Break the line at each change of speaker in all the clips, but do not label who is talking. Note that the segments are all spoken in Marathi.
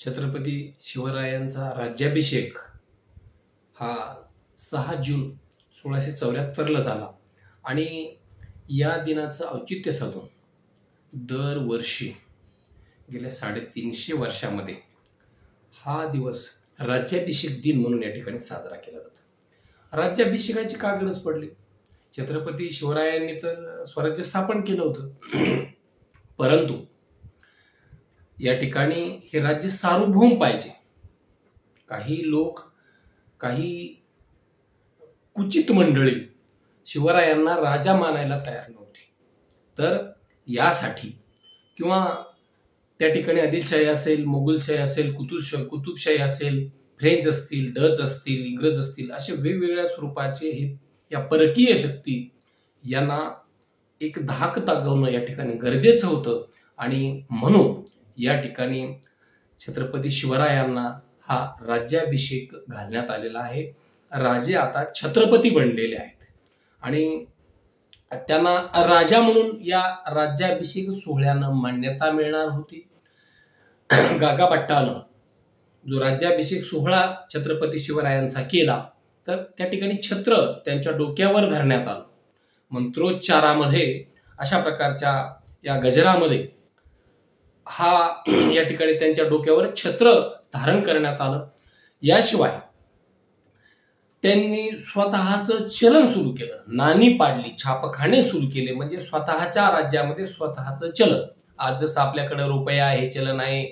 छत्रपती शिवरायांचा राज्याभिषेक हा 6 जून 1674ला झाला आणि या दिनाचं औचित्य साधून दरवर्षी गेल्या 350 वर्षामध्ये हा दिवस राज्याभिषेक दिन म्हणून या ठिकाणी साजरा केला जातो। राज्याभिषेकाची का गरज पडली? छत्रपती शिवरायांनी तर स्वराज्य स्थापन केलं होतं, परंतु या ठिकाणी हे राज्य सार्वभौम पाहिजे। काही लोक, काही कुचित मंडळी शिवरायांना राजा मानायला तयार नव्हती, तर यासाठी किंवा त्या ठिकाणी आदिलशाही असेल, मोगलशाही असेल, कुतुबशाही असेल, फ्रेंच असतील, डच असतील, इंग्रज असतील, असे वेगवेगळ्या स्वरूपाचे हे या परकीय शक्ती यांना एक धाक दाखवणं या ठिकाणी गरजेचं होतं आणि म्हणून या ठिकाणी छत्रपती शिवरायांना हा राज्याभिषेक घालण्यात आलेला आहे। राजे आता छत्रपती बनलेले आहेत आणि त्यांना राजा म्हणून या राज्याभिषेक सोहळ्यानं मान्यता मिळणार होती। गागाभट्टानं जो राज्याभिषेक सोहळा छत्रपती शिवरायांचा केला, तर त्या ठिकाणी छत्र त्यांच्या डोक्यावर धरण्यात आलं। मंत्रोच्चारामध्ये अशा प्रकारच्या या गजरामध्ये हा या ठिकाणी त्यांच्या डोक्यावर छत्र धारण करण्यात आलं। याशिवाय त्यांनी स्वतःचं चलन सुरू केलं, नाणी पाडली, छापखाने सुरू केले, म्हणजे स्वतःच्या राज्यामध्ये स्वतःचं चलन। आज जसं आपल्याकडे रुपया हे चलन आहे,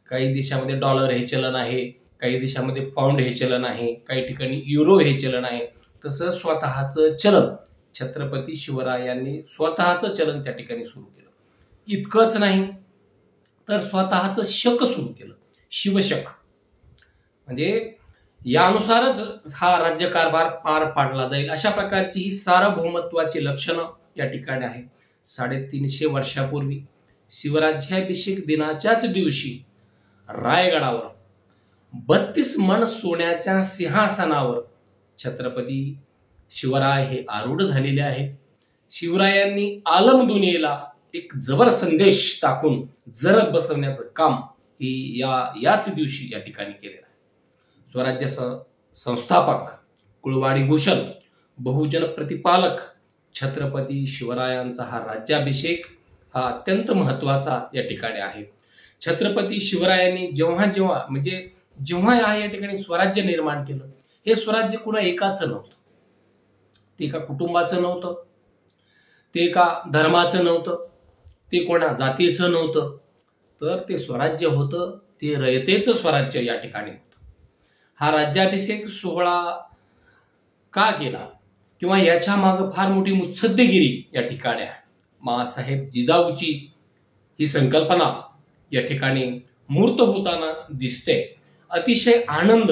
काही देशामध्ये डॉलर हे चलन आहे, काही देशामध्ये पाऊंड हे चलन आहे, काही ठिकाणी युरो हे चलन आहे, तसं स्वतःचं चलन छत्रपती शिवरायांनी स्वतःचं चलन त्या ठिकाणी सुरू केलं। इतकंच नाही तर स्वतःचं शक सुरू केलं, शिवशक, म्हणजे यानुसारच हा राज्यकारभार पार पाडला जाईल अशा प्रकारची ही सार्वभौमत्वाची लक्षणं या ठिकाणी आहेत। 350 वर्षापूर्वी शिवराज्याभिषेक दिनाच्याच दिवशी रायगडावर 32 मन सोन्याच्या सिंहासनावर छत्रपती शिवराय हे आरूढ झालेले आहेत। शिवरायांनी आलम दुनियेला एक जबर संदेश टाकून जरब बसवण्याचं काम ही याच दिवशी या ठिकाणी केलेलं आहे। स्वराज्य संस्थापक, कुळवाडी भूषण, बहुजन प्रतिपालक छत्रपती शिवरायांचा हा राज्याभिषेक हा अत्यंत महत्वाचा या ठिकाणी आहे। छत्रपती शिवरायांनी जेव्हा या ठिकाणी स्वराज्य निर्माण केलं, हे स्वराज्य कुणा एकाचं नव्हतं, ते एका कुटुंबाचं नव्हतं, ते एका धर्माचं नव्हतं, ते कोणा जातीचं नव्हतं, तर ते स्वराज्य होतं, ते रयतेचं स्वराज्य या ठिकाणी होतं। हा राज्याभिषेक सोहळा का केला किंवा याच्या मागे फार मोठी मुत्सद्देगिरी या ठिकाणी आहे। माँसाहेब जिजाऊची ही संकल्पना या ठिकाणी मूर्त होताना दिसते। अतिशय आनंद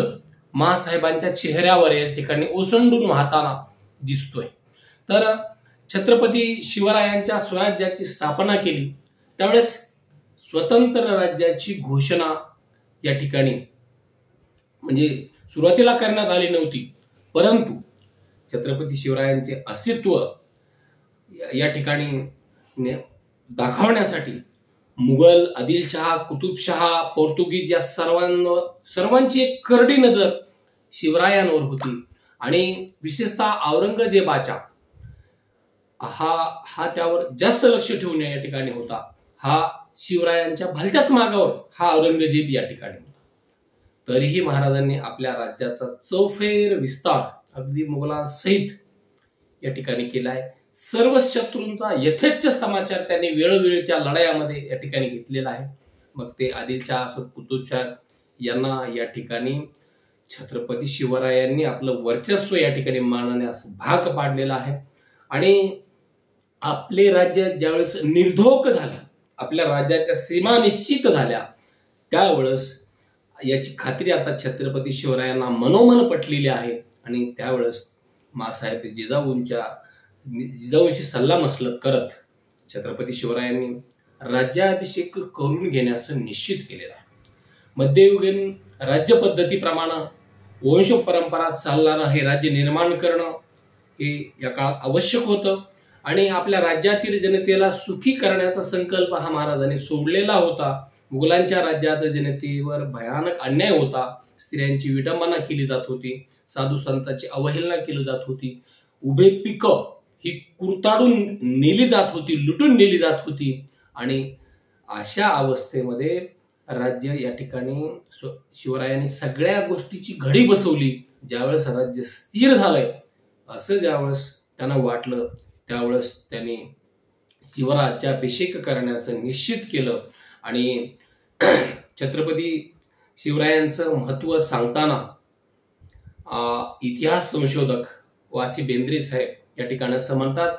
माँसाहेबांच्या चेहऱ्यावर या ठिकाणी ओसंडून वाहताना दिसतोय। तर छत्रपती शिवरायांच्या स्वराज्याची स्थापना केली त्यावेळेस स्वतंत्र राज्याची घोषणा या ठिकाणी म्हणजे सुरुवातीला करण्यात आली नव्हती, परंतु छत्रपती शिवरायांचे अस्तित्व या ठिकाणी दाखवण्यासाठी मुघल, आदिलशहा, कुतुबशहा, पोर्तुगीज या सर्वांची एक करडी नजर शिवरायांवर होती आणि विशेषतः औरंगजेबाच्या हा त्यावर जास्त लक्ष ठेवून या ठिकाणी होता। हा शिवरायांच्या भलत्याच मागावर हा औरंगजेब या ठिकाणी होता। तरीही महाराजांनी आपल्या राज्याचा चौफेर विस्तार अगदी मुघलांसहित या ठिकाणी केलाय। सर्व शत्रूंचा यथेच्छ समाचार त्यांनी वेळोवेळीच्या लढायामध्ये या ठिकाणी घेतलेला आहे। मग ते आदिलशाह असो, कुतुबशाह यांना या ठिकाणी छत्रपती शिवरायांनी आपलं वर्चस्व या ठिकाणी मानण्यास भाग पाडलेला आहे आणि आपले राज्य ज्यावेळेस निर्धोक झालं, आपल्या राज्याच्या सीमा निश्चित झाल्या, त्यावेळेस याची खात्री आता छत्रपती शिवरायांना मनोमन पटलेली आहे आणि त्यावेळेस माँसाहेब जिजाऊंशी सल्लामसलत करत छत्रपती शिवरायांनी राज्याभिषेक करून घेण्याचं निश्चित केलेलं आहे। मध्ययुगीन राज्य पद्धतीप्रमाणे वंश परंपरा चालणारं हे राज्य निर्माण करणं हे या काळात आवश्यक होतं आणि आपल्या राज्यातील जनतेला सुखी करण्याचा संकल्प हा महाराजांनी सोडलेला होता। मुघलांच्या राज्यात जनतेवर भयानक अन्याय होता. स्त्रियांची विडंबना केली जात होती, साधू संतांची अवहेलना केली जात होती, उभे पिकं ही कुरताडून नेली जात होती, लुटून नेली जात होती. आणि अशा अवस्थेमध्ये राज्य या ठिकाणी शिवरायांनी सगळ्या गोष्टीची घडी बसवली. ज्यावेळेस राज्य स्थिर झालंय असं ज्यावेळेस त्यांना वाटलं, त्यावेळेस त्यांनी शिवराज्याभिषेक करण्याचं निश्चित केलं. आणि छत्रपती शिवरायांचं महत्त्व सांगताना इतिहास संशोधक वासी बेंद्रे साहेब या ठिकाणी असं म्हणतात,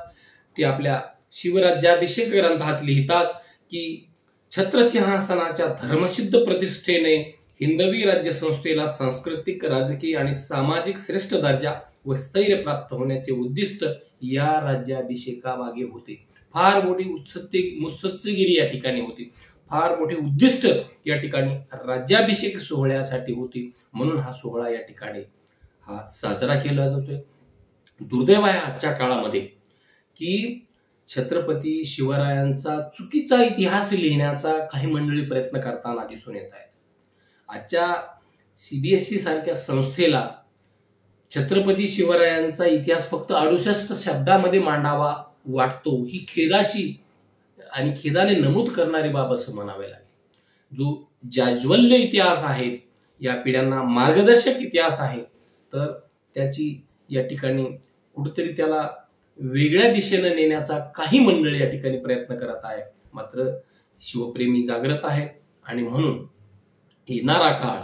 ते आपल्या शिवराज्याभिषेक ग्रंथात लिहितात की छत्रसिंहासनाच्या धर्मसिद्ध प्रतिष्ठेने हिंदवी राज्यसंस्थेला सांस्कृतिक, राजकीय आणि सामाजिक श्रेष्ठ दर्जा व स्थैर्य प्राप्त होण्याचे उद्दिष्ट या राज्याभिषेकामागे होते. फार मोठी मुत्सद्देगिरी या ठिकाणी होती, फार मोठी उद्दिष्ट या ठिकाणी राज्याभिषेक सोहळ्यासाठी होती. म्हणून हा सोहळा या ठिकाणी हा साजरा केला जातोय. दुर्दैव आहे आजच्या काळामध्ये की छत्रपती शिवरायांचा चुकीचा इतिहास लिहिण्याचा काही मंडळी प्रयत्न करताना दिसून येत आहेत. आजच्या CBSE सारख्या संस्थेला छत्रपती शिवरायांचा इतिहास फक्त 68 शब्दामध्ये मांडावा वाटतो. ही खेदाची आणि खेदाने नमूद करणारी बाब असं म्हणावे लागेल. जो जाज्वल्य इतिहास आहे, या पिढ्यांना मार्गदर्शक इतिहास आहे, तर त्याची या ठिकाणी कुठेतरी त्याला वेगळ्या दिशेने नेण्याचा काही मंडळी या ठिकाणी प्रयत्न करत आहे. मात्र शिवप्रेमी जागृत आहे आणि म्हणून येणारा काळ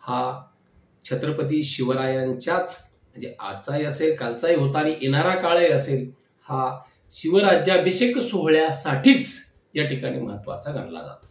हा छत्रपती शिवरायांच्याच, म्हणजे आजचाही असेल, कालचाही होता आणि येणारा काळही असेल, हा शिवराज्याभिषेक सोहळ्यासाठीच या ठिकाणी महत्वाचा गणला जातो.